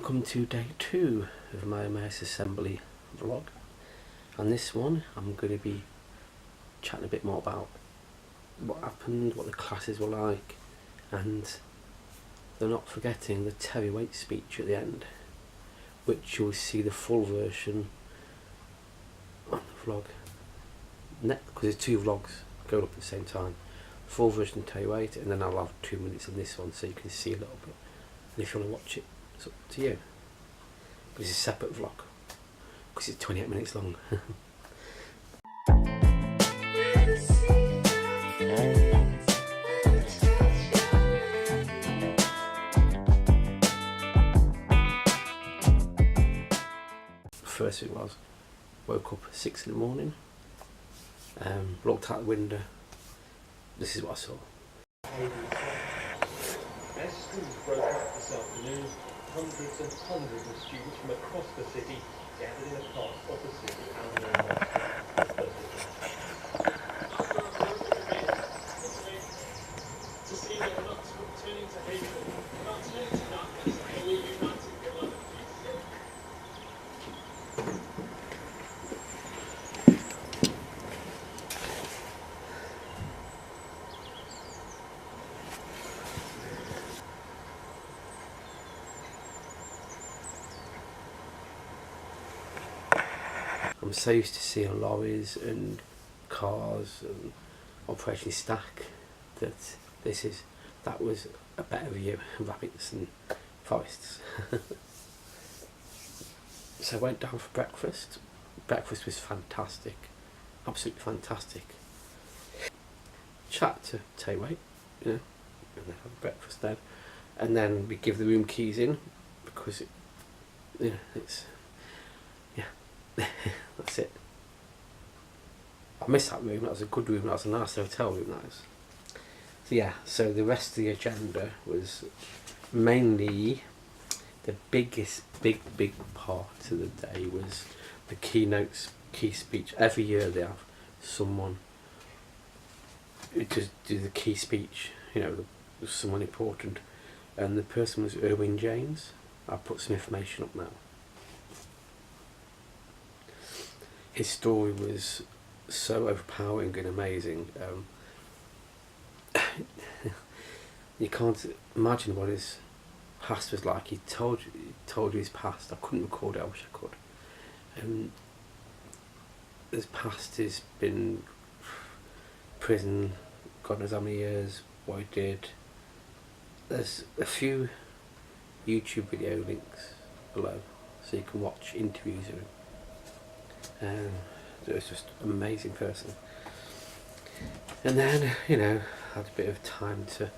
Welcome to day 2 of my Emmaus Assembly vlog, and this one I'm going to be chatting a bit more about what happened, what the classes were like, and they're not forgetting the Waite speech at the end, which you'll see the full version on the vlog because there's 2 vlogs going up at the same time. Full version of Waite, and then I'll have 2 minutes in this one so you can see a little bit, and if you want to watch it, it's up to you. But it's a separate vlog because it's 28 minutes long. First thing was, woke up at 6 in the morning, looked out the window. This is what I saw. As schools broke up this afternoon, hundreds and hundreds of students from across the city gathered in a park opposite the Emmaus Assembly. I'm so used to seeing lorries and cars and Operation Stack that that was a better view of rabbits and forests. So I went down for breakfast. Breakfast was fantastic, absolutely fantastic. Chat to Waite, and then have breakfast then, and then we give the room keys in because it's that's it. I miss that room. That was a good room. That was a nice hotel room. That was. So the rest of the agenda was mainly the big part of the day was the key speech. Every year they have someone to do the key speech. Someone important, and the person was Erwin. I'll put some information up now. His story was so overpowering and amazing. You can't imagine what his past was like. He told you his past. I couldn't record it. I wish I could. His past has been prison, God knows how many years, what he did. There's a few YouTube video links below so you can watch interviews of him. It was just an amazing person. And then, had a bit of time to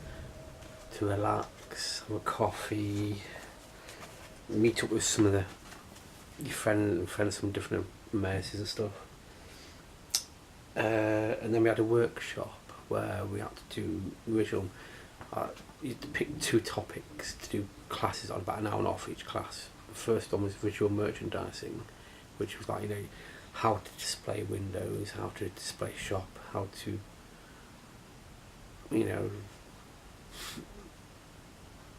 relax, have a coffee, meet up with some of your friends from different Emmauses and stuff. And then we had a workshop where we had to do visual. You had to pick 2 topics to do classes on, about an hour and a half each class. The first one was visual merchandising, which was like, how to display windows, how to display shop, how to,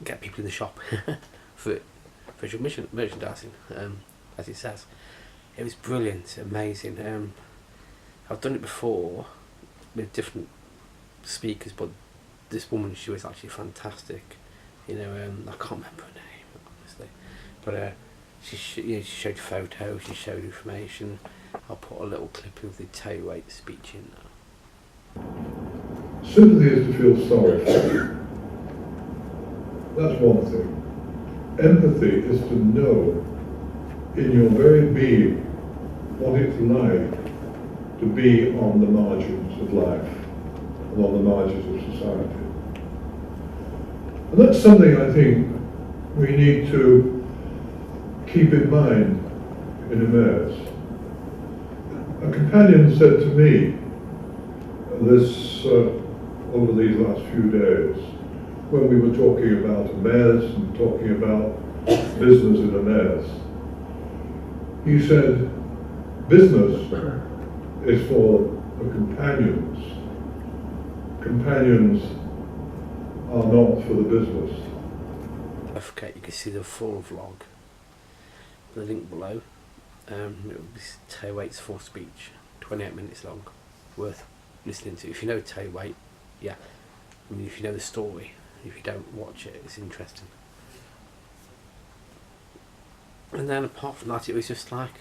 get people in the shop for visual merchandising, as it says. It was brilliant, amazing. I've done it before with different speakers, but this woman, she was actually fantastic. I can't remember her name, honestly, but she showed photos, she showed information. I'll put a little clip of the Waite speech in now. Sympathy is to feel sorry for you. That's one thing. Empathy is to know in your very being what it's like to be on the margins of life and on the margins of society. And that's something I think we need to keep in mind in Emmaus. A companion said to me this over these last few days, when we were talking about Emmaus and talking about business in Emmaus, he said, business is for the companions. Companions are not for the business. Don't forget, you can see the full vlog the link below. This Tay Waite's full speech, 28 minutes long, worth listening to. If you know Tay Waite, yeah, I mean, if you know the story, if you don't, watch it, it's interesting. And then apart from that, it was just like,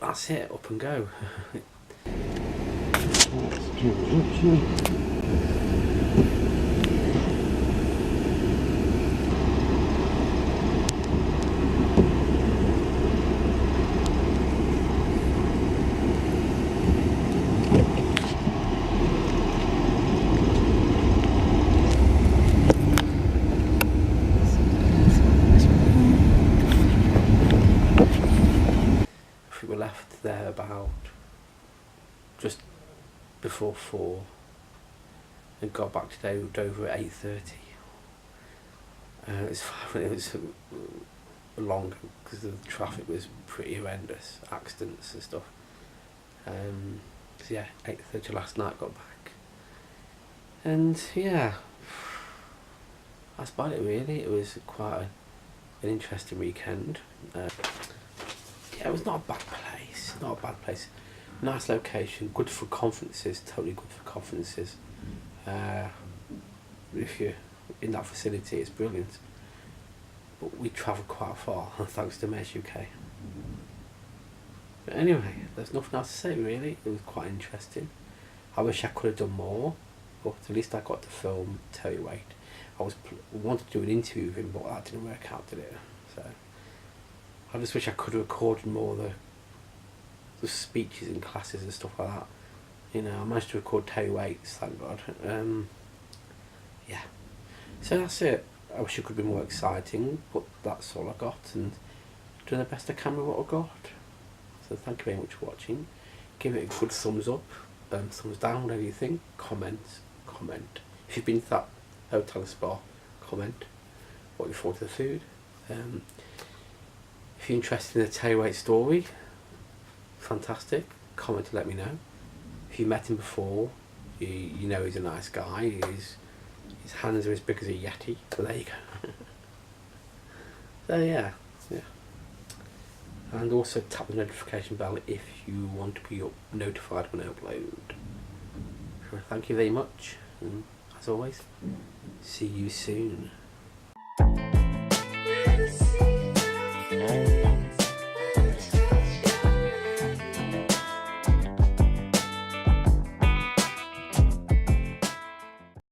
that's it, up and go. We were left there about just before 4 and got back to Dover at 8:30. It was long because the traffic was pretty horrendous, accidents and stuff. So yeah, 8:30 last night got back, and yeah, that's about it really. It was quite an interesting weekend. Yeah, it was not a bad place. Not a bad place. Nice location. Good for conferences. Totally good for conferences. If you're in that facility, it's brilliant. But we travelled quite far, thanks to Emmaus UK. But anyway, there's nothing else to say really. It was quite interesting. I wish I could have done more, but at least I got to film Tay Waite. I wanted to do an interview with him, but that didn't work out, did it? So I just wish I could have recorded more of the speeches in classes and stuff like that. You know, I managed to record Tay Waite's, thank God. Yeah. So that's it. I wish it could be more exciting, but that's all I got, and doing the best I can with what I got. So thank you very much for watching. Give it a good thumbs up, thumbs down, whatever you think. Comment. If you've been to that hotel spa, comment what you thought of the food. If you're interested in the Tay Waite story, fantastic. Comment to let me know. If you met him before, you know he's a nice guy. His hands are as big as a Yeti. So there you go. So yeah. And also tap the notification bell if you want to be notified when I upload. So thank you very much, and as always, see you soon.